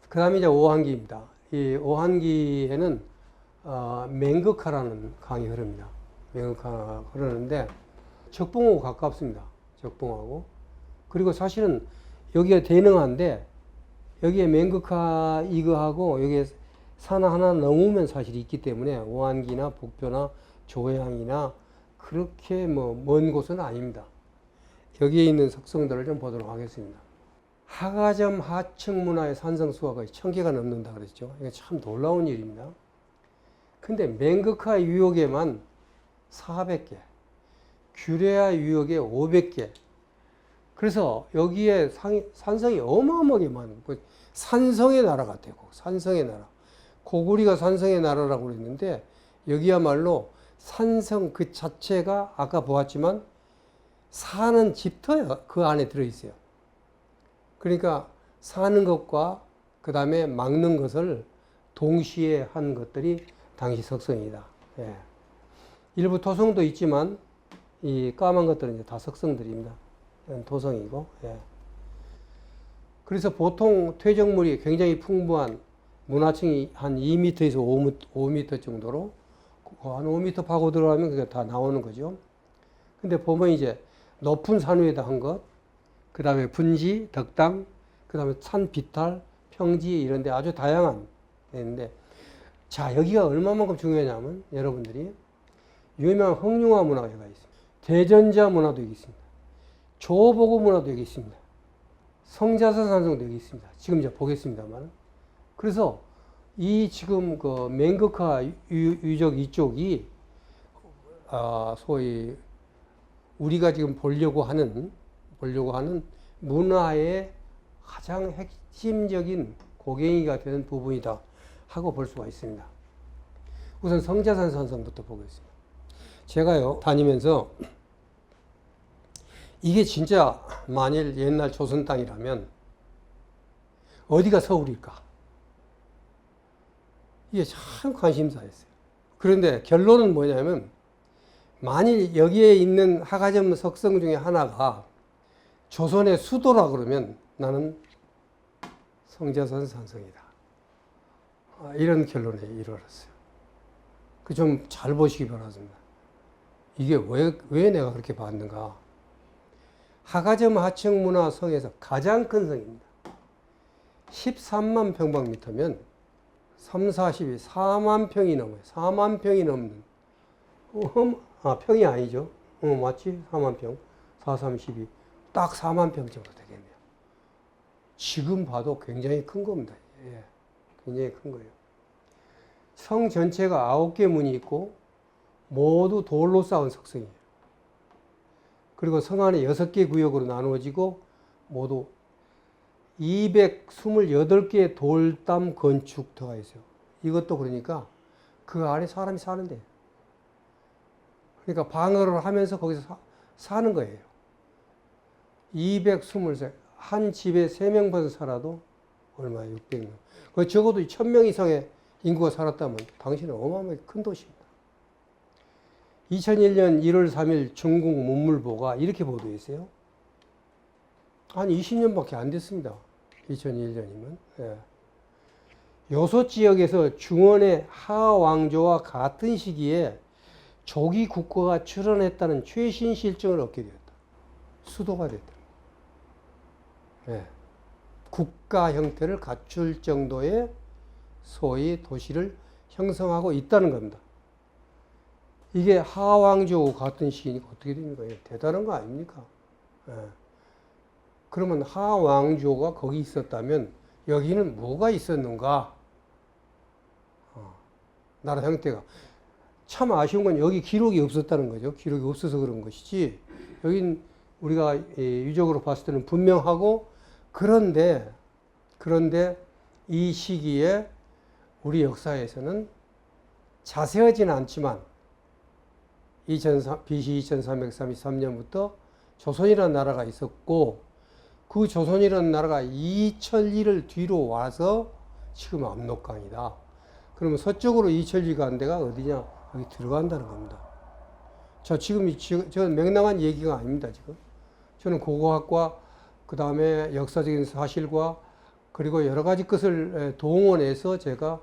그 다음에 이제 오한기입니다. 이 오한기에는 맹극하라는 강이 흐릅니다. 맹극하가 흐르는데 적봉하고 가깝습니다. 적봉하고. 그리고 사실은 여기가 대능한데 여기에 맹극하 이거하고 여기에 산 하나 넘으면 사실 있기 때문에 오한기나 북표나 조해항이나 그렇게 먼 곳은 아닙니다. 여기에 있는 석성들을 좀 보도록 하겠습니다. 하가점 하층 문화의 산성수가 거의 1000개가 넘는다 그랬죠. 이게 참 놀라운 일입니다. 근데 맹극하 유역에만 400개, 규레아 유역에 500개. 그래서 여기에 산성이 어마어마하게 많은, 산성의 나라 같아요. 산성의 나라. 고구리가 산성의 나라라고 그랬는데 여기야말로 산성 그 자체가 아까 보았지만 사는 집터가 그 안에 들어있어요. 그러니까 사는 것과 그 다음에 막는 것을 동시에 한 것들이 당시 석성이다. 예. 일부 토성도 있지만 이 까만 것들은 이제 다 석성들입니다. 토성이고. 예. 그래서 보통 퇴적물이 굉장히 풍부한 문화층이 한 2m에서 5m 정도로 한 5m 파고 들어가면 그게 다 나오는 거죠. 근데 보면 이제 높은 산 위에다 한 것, 그 다음에 분지, 덕당, 그 다음에 산 비탈, 평지 이런 데 아주 다양한 데인데, 자, 여기가 얼마만큼 중요하냐면 여러분들이 유명한 흥룡화 문화가 여기 있습니다. 대전자 문화도 여기 있습니다. 조보고 문화도 여기 있습니다. 성자산 산성도 여기 있습니다. 지금 이제 보겠습니다만. 그래서 이 지금 그 맹극하 유적 이쪽이 소위 우리가 지금 보려고 하는 문화의 가장 핵심적인 고갱이가 되는 부분이다 하고 볼 수가 있습니다. 우선 성자산 산성부터 보겠습니다. 제가요 다니면서 이게 진짜 만일 옛날 조선 땅이라면 어디가 서울일까? 이게 참 관심사였어요. 그런데 결론은 뭐냐면 만일 여기에 있는 하가점 석성 중에 하나가 조선의 수도라 그러면 나는 성자산 산성이다. 이런 결론에 이르렀어요. 그 좀 잘 보시기 바랍니다. 이게 왜 내가 그렇게 봤는가? 하가점 하층 문화 성에서 가장 큰 성입니다. 13만 평방미터면 3, 40이 4만 평이 넘어요. 4만 평이 넘는. 평이 아니죠. 맞지? 4만 평. 4, 32. 딱 4만 평 정도 되겠네요. 지금 봐도 굉장히 큰 겁니다. 예. 굉장히 큰 거예요. 성 전체가 9개 문이 있고 모두 돌로 쌓은 석성이에요. 그리고 성 안에 6개 구역으로 나누어지고 모두 228개의 돌담 건축터가 있어요. 이것도 그러니까 그 안에 사람이 사는데. 그러니까 방어를 하면서 거기서 사는 거예요. 223. 한 집에 3명만 살아도 얼마예요? 600명. 그 적어도 1000명 이상의 인구가 살았다면 당신은 어마어마하게 큰 도시입니다. 2001년 1월 3일 중국 문물보가 이렇게 보도했어요. 한 20년밖에 안 됐습니다. 2001년이면. 예. 요소 지역에서 중원의 하왕조와 같은 시기에 조기 국가가 출현했다는 최신 실정을 얻게 되었다. 수도가 됐다. 예. 국가 형태를 갖출 정도의 소위 도시를 형성하고 있다는 겁니다. 이게 하왕조 같은 시기니까 어떻게 됩니까? 대단한 거 아닙니까? 예. 그러면 하왕조가 거기 있었다면 여기는 뭐가 있었는가? 나라 형태가. 참 아쉬운 건 여기 기록이 없었다는 거죠. 기록이 없어서 그런 것이지. 여긴 우리가 유적으로 봤을 때는 분명하고, 그런데 이 시기에 우리 역사에서는 자세하지는 않지만 BC 2333년부터 조선이라는 나라가 있었고, 그 조선이라는 나라가 이천리를 뒤로 와서 지금 압록강이다. 그러면 서쪽으로 이천리 간 데가 어디냐? 여기 들어간다는 겁니다. 자, 저는 명랑한 얘기가 아닙니다, 지금. 저는 고고학과, 그 다음에 역사적인 사실과, 그리고 여러 가지 것을 동원해서 제가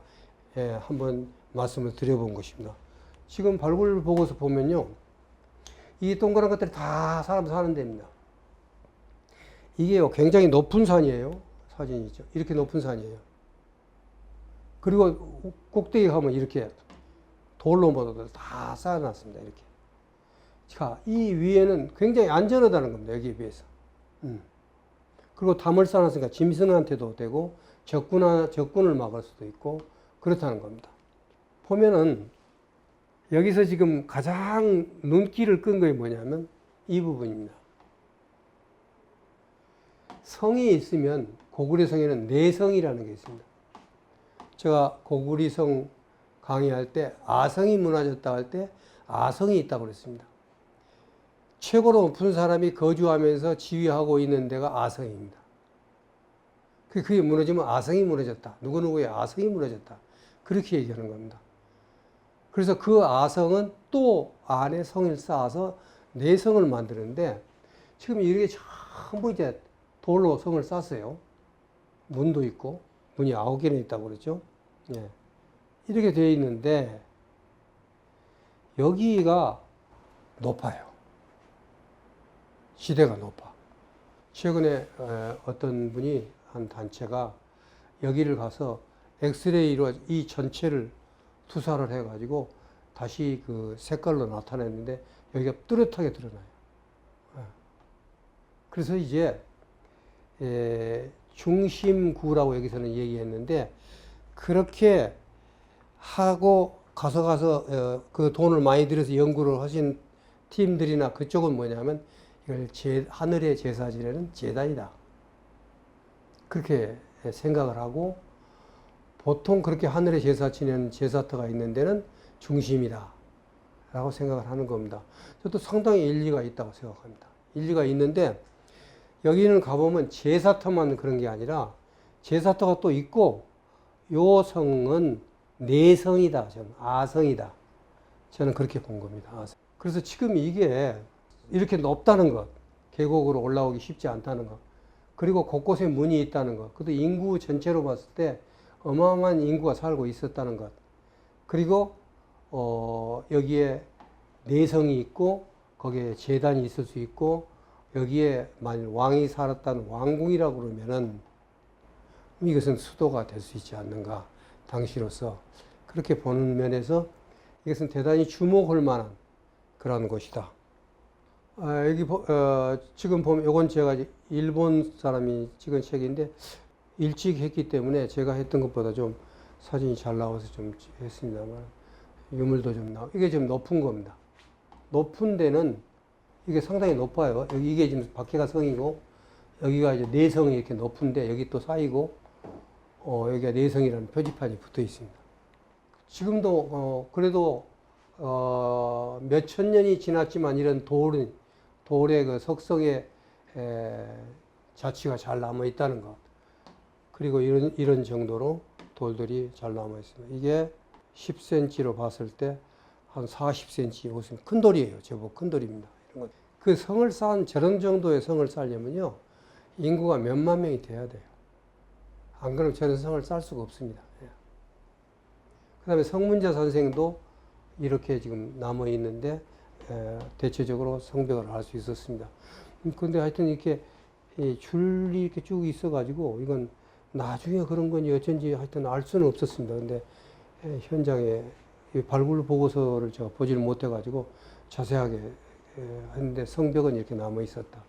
한번 말씀을 드려본 것입니다. 지금 발굴 보고서 보면요. 이 동그란 것들이 다 사람 사는 데입니다. 이게 굉장히 높은 산이에요. 사진이죠. 이렇게 높은 산이에요. 그리고 꼭대기 가면 이렇게 돌로 모두 다 쌓아놨습니다. 이렇게. 자, 이 위에는 굉장히 안전하다는 겁니다. 여기에 비해서. 그리고 담을 쌓아놨으니까 짐승한테도 되고 적군을 막을 수도 있고 그렇다는 겁니다. 보면은 여기서 지금 가장 눈길을 끈 것이 뭐냐면 이 부분입니다. 성이 있으면 고구려 성에는 내성이라는 게 있습니다. 제가 고구리성 강의할 때 아성이 무너졌다 할 때 아성이 있다고 그랬습니다. 최고로 높은 사람이 거주하면서 지휘하고 있는 데가 아성입니다. 그게 무너지면 아성이 무너졌다. 누구누구의 아성이 무너졌다. 그렇게 얘기하는 겁니다. 그래서 그 아성은 또 안에 성을 쌓아서 내성을 만드는데 지금 이렇게 전부 이제 돌로 성을 쌓았어요. 문도 있고 문이 9개나 있다고 그랬죠. 예. 이렇게 되어 있는데 여기가 높아요. 지대가 높아. 최근에 어떤 분이 한 단체가 여기를 가서 엑스레이로 이 전체를 투사를 해가지고 다시 그 색깔로 나타냈는데 여기가 뚜렷하게 드러나요. 그래서 이제 중심구라고 여기서는 얘기했는데 그렇게 하고 가서 그 돈을 많이 들여서 연구를 하신 팀들이나 그쪽은 뭐냐면 이걸 하늘의 제사 지내는 제단이다. 그렇게 생각을 하고 보통 그렇게 하늘의 제사 지내는 제사터가 있는 데는 중심이다. 라고 생각을 하는 겁니다. 저도 상당히 일리가 있다고 생각합니다. 일리가 있는데 여기는 가보면 제사터만 그런 게 아니라 제사터가 또 있고 요 성은 내성이다. 저는 아성이다. 저는 그렇게 본 겁니다. 아성. 그래서 지금 이게 이렇게 높다는 것, 계곡으로 올라오기 쉽지 않다는 것, 그리고 곳곳에 문이 있다는 것, 그것도 인구 전체로 봤을 때 어마어마한 인구가 살고 있었다는 것, 그리고 여기에 내성이 있고 거기에 제단이 있을 수 있고 여기에 만일 왕이 살았다는 왕궁이라고 그러면은 이것은 수도가 될 수 있지 않는가 당시로서 그렇게 보는 면에서 이것은 대단히 주목할 만한 그런 곳이다. 여기 지금 보면 이건 제가 일본 사람이 찍은 책인데 일찍 했기 때문에 제가 했던 것보다 좀 사진이 잘 나와서 좀 했습니다만 유물도 좀 나오고 이게 좀 높은 겁니다. 높은 데는 이게 상당히 높아요. 여기 이게 지금 밖에가 성이고 여기가 이제 내성이 이렇게 높은데 여기 또 쌓이고 여기가 내성이라는 표지판이 붙어 있습니다. 지금도 그래도 몇천 년이 지났지만 이런 돌의 그 석성의 자취가 잘 남아 있다는 것. 그리고 이런 정도로 돌들이 잘 남아 있습니다. 이게 10cm로 봤을 때 한 40cm, 무슨 큰 돌이에요. 제법 큰 돌입니다. 이런 것. 그 성을 쌓은 저런 정도의 성을 쌓으려면요, 인구가 몇만 명이 돼야 돼요. 안 그러면 저런 성을 쌓을 수가 없습니다. 그 다음에 성문자 선생도 이렇게 지금 남아 있는데 대체적으로 성벽을 할 수 있었습니다. 근데 하여튼 이렇게 줄이 이렇게 쭉 있어가지고 이건 나중에 그런 건지 어쩐지 하여튼 알 수는 없었습니다. 근데 현장에 발굴 보고서를 제가 보지를 못해가지고 자세하게 했는데 성벽은 이렇게 남아 있었다.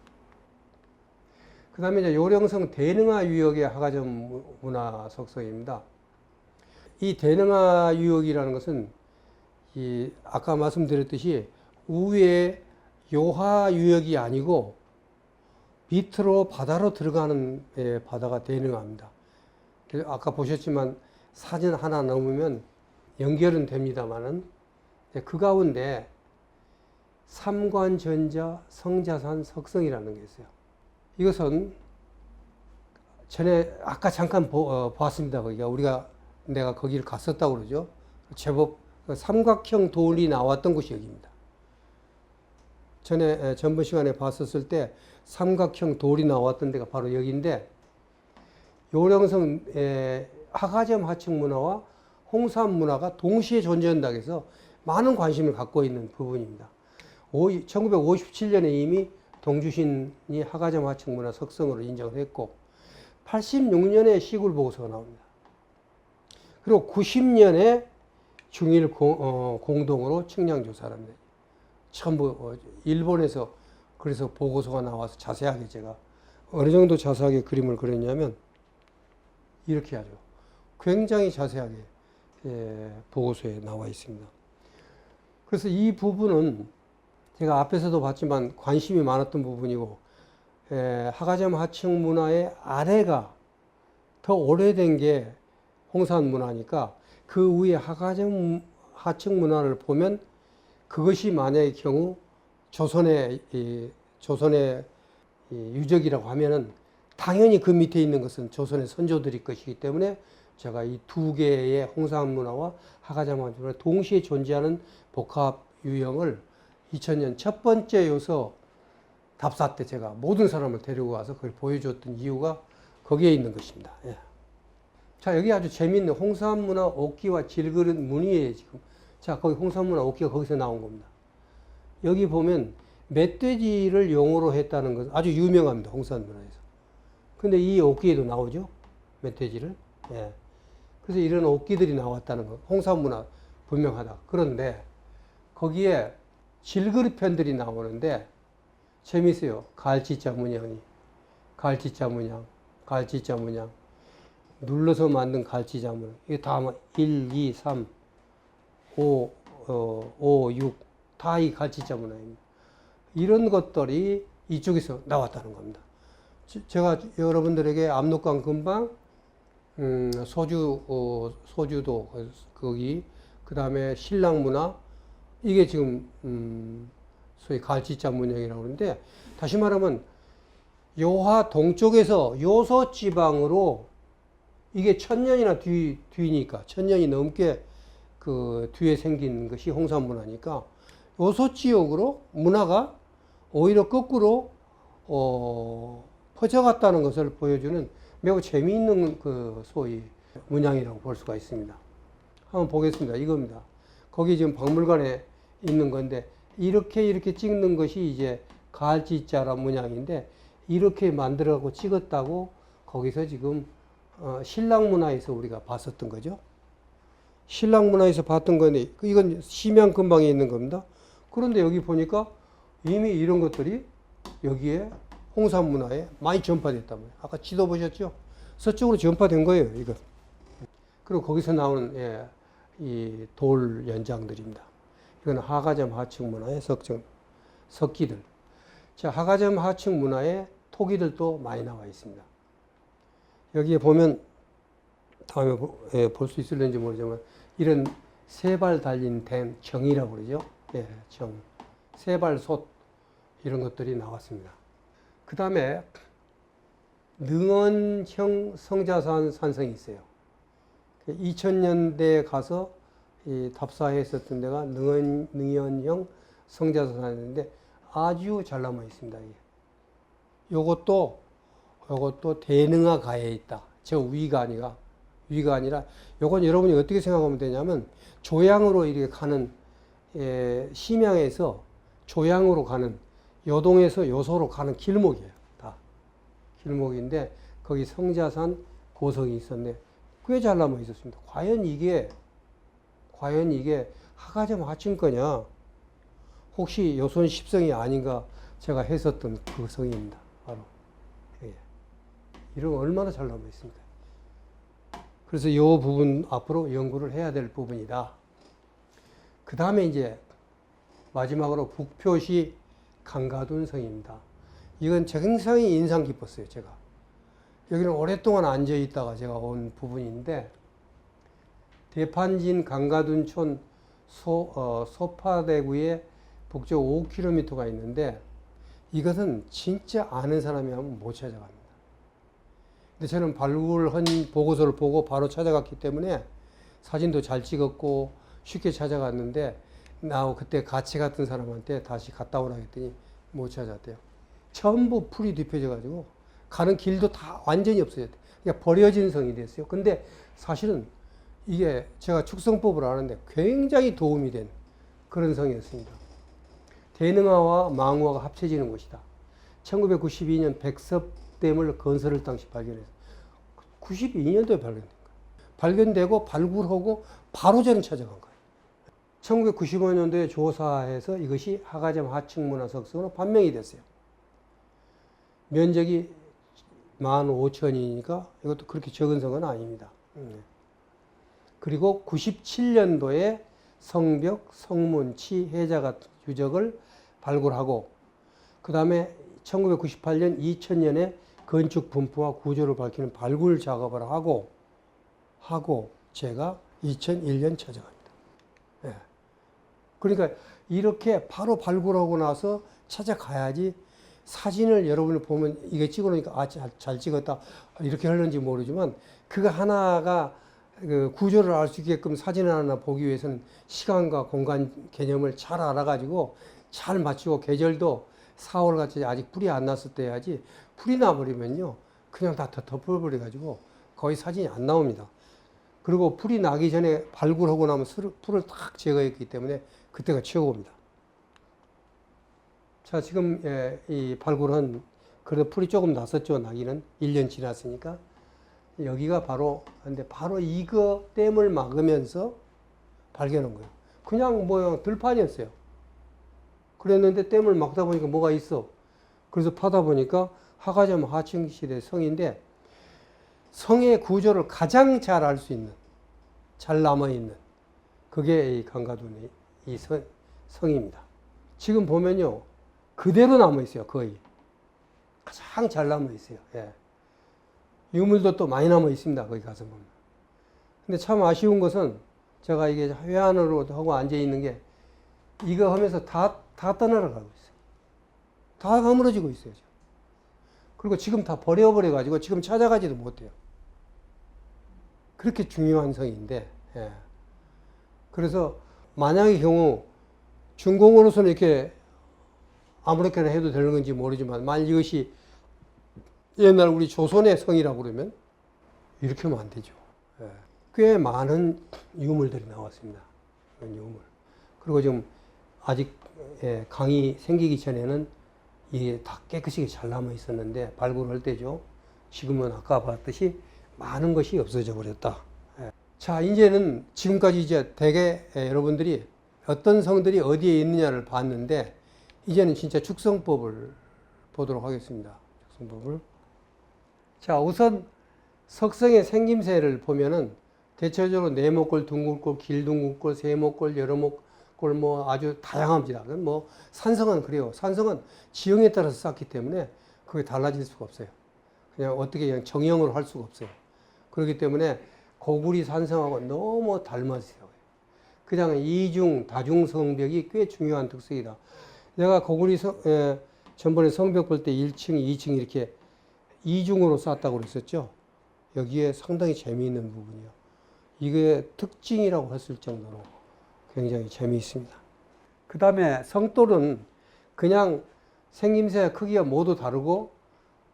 그 다음에 이제 요령성 대능화 유역의 하가점 문화 석성입니다. 이 대능화 유역이라는 것은 아까 말씀드렸듯이 우회의 요하 유역이 아니고 밑으로 바다로 들어가는 바다가 대능화입니다. 아까 보셨지만 사진 하나 넘으면 연결은 됩니다만은 그 가운데 삼관전자 성자산 석성이라는 게 있어요. 이것은 전에 아까 잠깐 보았습니다. 내가 거기를 갔었다고 그러죠. 제법 삼각형 돌이 나왔던 곳이 여기입니다. 전에 전번 시간에 봤었을 때 삼각형 돌이 나왔던 데가 바로 여기인데 요령성 하가점 하층 문화와 홍산 문화가 동시에 존재한다고 해서 많은 관심을 갖고 있는 부분입니다. 1957년에 이미 동주신이 하가점 하층 문화 석성으로 인정을 했고 86년에 시굴 보고서가 나옵니다. 그리고 90년에 중일 공동으로 측량 조사를 합니다. 전부 일본에서 그래서 보고서가 나와서 자세하게 제가 어느 정도 자세하게 그림을 그렸냐면 이렇게 하죠. 굉장히 자세하게 보고서에 나와 있습니다. 그래서 이 부분은 제가 앞에서도 봤지만 관심이 많았던 부분이고 하가점 하층 문화의 아래가 더 오래된 게 홍산 문화니까 그 위에 하가점 하층 문화를 보면 그것이 만약의 경우 조선의 유적이라고 하면은 당연히 그 밑에 있는 것은 조선의 선조들의 것이기 때문에 제가 이 두 개의 홍산 문화와 하가점 하층 문화 동시에 존재하는 복합 유형을 2000년 첫 번째 요서 답사 때 제가 모든 사람을 데리고 와서 그걸 보여줬던 이유가 거기에 있는 것입니다. 예. 자, 여기 아주 재미있는 홍산 문화 옥기와 질그릇 무늬에 지금. 자, 거기 홍산 문화 옥기가 거기서 나온 겁니다. 여기 보면 멧돼지를 용어로 했다는 것은 아주 유명합니다. 홍산 문화에서. 근데 이 옥기에도 나오죠. 멧돼지를. 예. 그래서 이런 옥기들이 나왔다는 거. 홍산 문화 분명하다. 그런데 거기에 질그릇 편들이 나오는데 재미있어요. 갈치자 문양이. 갈치자 문양. 갈치자 문양. 눌러서 만든 갈치자 문양. 이게 다 1, 2, 3, 5, 6. 다 이 갈치자 문양입니다. 이런 것들이 이쪽에서 나왔다는 겁니다. 제가 여러분들에게 압록강 근방, 소주도 거기, 그 다음에 신랑 문화, 이게 지금 소위 갈치자 문양이라고 하는데 다시 말하면 요하 동쪽에서 요소 지방으로 이게 1000년이나 뒤니까 1000년이 넘게 그 뒤에 생긴 것이 홍산 문화니까 요소 지역으로 문화가 오히려 거꾸로 퍼져갔다는 것을 보여주는 매우 재미있는 그 소위 문양이라고 볼 수가 있습니다. 한번 보겠습니다. 이겁니다. 거기 지금 박물관에 있는 건데 이렇게 찍는 것이 이제 갈치자라 문양인데 이렇게 만들어갖고 찍었다고 거기서 지금 신랑 문화에서 우리가 봤었던 거죠. 신랑 문화에서 봤던 건데 이건 심양 근방에 있는 겁니다. 그런데 여기 보니까 이미 이런 것들이 여기에 홍산 문화에 많이 전파됐단 말이에요. 아까 지도 보셨죠? 서쪽으로 전파된 거예요, 이거. 그리고 거기서 나오는 이 돌 연장들입니다. 이건 하가점 하층 문화의 석기들. 자, 하가점 하층 문화의 토기들도 많이 나와 있습니다. 여기에 보면 다음에 볼 수 있을는지 모르지만 이런 세 발 달린 댐, 정이라고 그러죠. 예, 정. 세발솥 이런 것들이 나왔습니다. 그 다음에 능원형 성자산 산성이 있어요. 2000년대에 가서 답사했었던 데가 능원형 성자산인데 아주 잘 남아 있습니다. 요것도 대능화 가에 있다. 저 위가 아니라 요건 여러분이 어떻게 생각하면 되냐면 조양으로 이렇게 가는 심양에서 조양으로 가는 요동에서 요소로 가는 길목이에요. 다 길목인데 거기 성자산 고성이 있었는데 꽤 잘 남아 있었습니다. 과연 이게 하가점 하층 거냐? 혹시 요손 10성이 아닌가 제가 했었던 그 성입니다. 바로 이런 거 얼마나 잘 남아 있습니까? 그래서 이 부분 앞으로 연구를 해야 될 부분이다. 그 다음에 이제 마지막으로 북표시 강가둔 성입니다. 이건 굉장히 인상 깊었어요, 제가. 여기는 오랫동안 앉아 있다가 제가 온 부분인데, 대판진 강가둔촌 소파대구에 북쪽 5km가 있는데, 이것은 진짜 아는 사람이 하면 못 찾아갑니다. 근데 저는 발굴한 보고서를 보고 바로 찾아갔기 때문에 사진도 잘 찍었고 쉽게 찾아갔는데, 나하고 그때 같이 갔던 사람한테 다시 갔다 오라 했더니 못 찾았대요. 전부 풀이 뒤펴져 가지고 가는 길도 다 완전히 없어졌대. 그러니까 버려진 성이 됐어요. 근데 사실은 이게 제가 축성법을 아는데 굉장히 도움이 된 그런 성이었습니다. 대능하와 망우하가 합쳐지는 곳이다. 1992년 백섭댐을 건설을 당시 발견해서 92년도에 발견된 거예요. 발견되고 발굴하고 바로 저는 찾아간 거예요. 1995년도에 조사해서 이것이 하가점 하층문화석성으로 판명이 됐어요. 면적이 15,000이니까 이것도 그렇게 적은 성은 아닙니다. 그리고 97년도에 성벽, 성문, 치, 해자 같은 유적을 발굴하고 그 다음에 1998년, 2000년에 건축 분포와 구조를 밝히는 발굴 작업을 하고 제가 2001년 찾아갑니다. 예. 그러니까 이렇게 바로 발굴하고 나서 찾아가야지 사진을 여러분이 보면 이게 찍어놓으니까 아, 잘 찍었다 이렇게 하는지 모르지만 그거 하나가 그 구조를 알 수 있게끔 사진 하나 보기 위해서는 시간과 공간 개념을 잘 알아가지고 잘 맞추고 계절도 4월 같이 아직 풀이 안 났을 때 해야지 풀이 나버리면요 그냥 다 덮어버려 가지고 거의 사진이 안 나옵니다. 그리고 풀이 나기 전에 발굴하고 나면 풀을 딱 제거했기 때문에 그때가 최고입니다. 자, 지금 이 발굴은 그래도 풀이 조금 났었죠. 나기는 1년 지났으니까 여기가 바로 근데 바로 이거 댐을 막으면서 발견한 거예요. 그냥 뭐 들판이었어요. 그랬는데 댐을 막다 보니까 뭐가 있어. 그래서 파다 보니까 하가점 하층시대 성인데 성의 구조를 가장 잘 알 수 있는, 잘 남아있는 그게 이 강가둔의 이 성입니다. 지금 보면요 그대로 남아있어요. 거의 가장 잘 남아있어요. 예. 유물도 또 많이 남아있습니다. 거기 가서 보면. 근데 참 아쉬운 것은 제가 이게 회안으로 하고 앉아있는 게 이거 하면서 다 떠나가고 있어요. 다 가물어지고 있어요. 지금. 그리고 지금 다 버려버려가지고 지금 찾아가지도 못해요. 그렇게 중요한 성인데, 예. 그래서 만약의 경우 준공으로서는 이렇게 아무렇게나 해도 되는 건지 모르지만 만약 이것이 옛날 우리 조선의 성이라고 그러면 이렇게 하면 안 되죠. 예. 꽤 많은 유물들이 나왔습니다. 그런 유물. 그리고 지금 아직 강이 생기기 전에는 이게 다 깨끗이 잘 남아 있었는데 발굴할 때죠. 지금은 아까 봤듯이 많은 것이 없어져 버렸다. 예. 자, 이제는 지금까지 이제 대개 여러분들이 어떤 성들이 어디에 있느냐를 봤는데 이제는 진짜 축성법을 보도록 하겠습니다. 축성법을. 자, 우선 석성의 생김새를 보면은 대체적으로 네모골, 둥글골, 길둥글골, 세모골, 여러모골 뭐 아주 다양합니다. 뭐 산성은 그래요. 산성은 지형에 따라서 쌓기 때문에 그게 달라질 수가 없어요. 그냥 어떻게 그냥 정형으로 할 수가 없어요. 그렇기 때문에 고구리 산성하고 너무 닮았어요. 그냥 이중, 다중 성벽이 꽤 중요한 특성이다. 내가 고구리 전번에 성벽 볼 때 1층, 2층 이렇게 이중으로 쌓았다고 그랬었죠. 여기에 상당히 재미있는 부분이요. 이게 특징이라고 했을 정도로 굉장히 재미있습니다. 그 다음에 성돌은 그냥 생김새 크기가 모두 다르고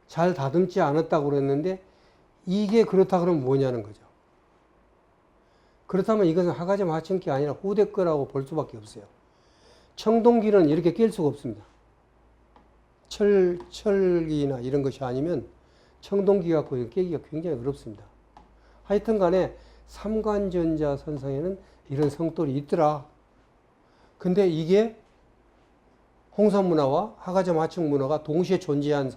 잘 다듬지 않았다고 그랬는데 이게 그렇다 그러면 뭐냐는 거죠. 그렇다면 이것은 하가점 하층기 아니라 후대 거라고 볼 수밖에 없어요. 청동기는 이렇게 낄 수가 없습니다. 철기나 이런 것이 아니면 청동기 갖고 깨기가 굉장히 어렵습니다. 하여튼 간에 삼관전자 선상에는 이런 성돌이 있더라. 근데 이게 홍산문화와 하가점 하층문화가 동시에 존재한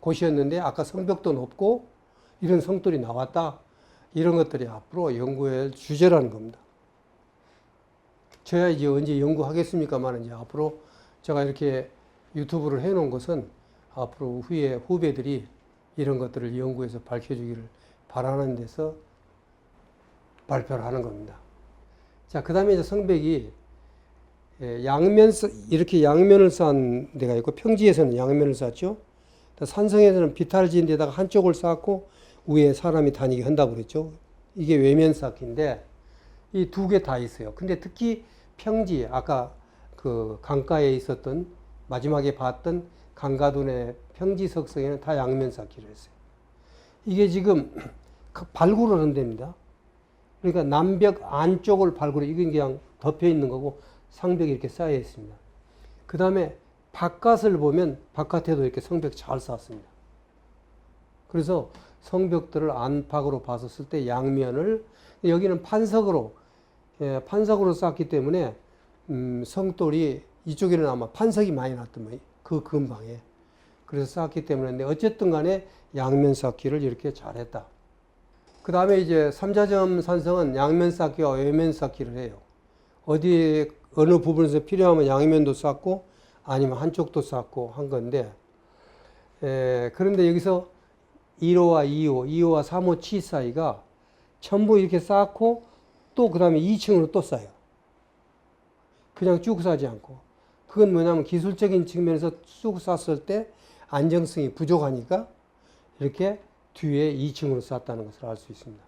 곳이었는데 아까 성벽도 높고 이런 성돌이 나왔다. 이런 것들이 앞으로 연구할 주제라는 겁니다. 저야 이제 언제 연구하겠습니까만 이제 앞으로 제가 이렇게 유튜브를 해놓은 것은 앞으로 후에 후배들이 이런 것들을 연구해서 밝혀주기를 바라는 데서 발표를 하는 겁니다. 자, 그 다음에 이제 성벽이 이렇게 양면을 쌓은 데가 있고 평지에서는 양면을 쌓죠. 산성에서는 비탈진 데다가 한쪽을 쌓고 위에 사람이 다니게 한다고 그랬죠. 이게 외면 쌓기인데 이 두 개 다 있어요. 근데 특히 평지, 아까 그 강가에 있었던 마지막에 봤던 강가둔의 평지석석에는 다 양면 쌓기를 했어요. 이게 지금 발굴을 한답니다. 그러니까 남벽 안쪽을 발굴해. 이건 그냥 덮여 있는 거고 상벽이 이렇게 쌓여 있습니다. 그 다음에 바깥을 보면 바깥에도 이렇게 성벽 잘 쌓았습니다. 그래서 성벽들을 안팎으로 봤었을 때 양면을 여기는 판석으로 쌓기 때문에 성돌이 이쪽에는 아마 판석이 많이 났던 거예요. 그 근방에. 그래서 쌓았기 때문에 어쨌든 간에 양면 쌓기를 이렇게 잘했다. 그 다음에 이제 삼자점 산성은 양면 쌓기와 외면 쌓기를 해요. 어디 어느 부분에서 필요하면 양면도 쌓고 아니면 한쪽도 쌓고 한 건데 그런데 여기서 1호와 2호, 2호와 3호 치 사이가 전부 이렇게 쌓고 또 그 다음에 2층으로 또 쌓여요. 그냥 쭉 쌓지 않고. 그건 뭐냐면 기술적인 측면에서 쭉 쌓았을 때 안정성이 부족하니까 이렇게 뒤에 2층으로 쌓았다는 것을 알 수 있습니다.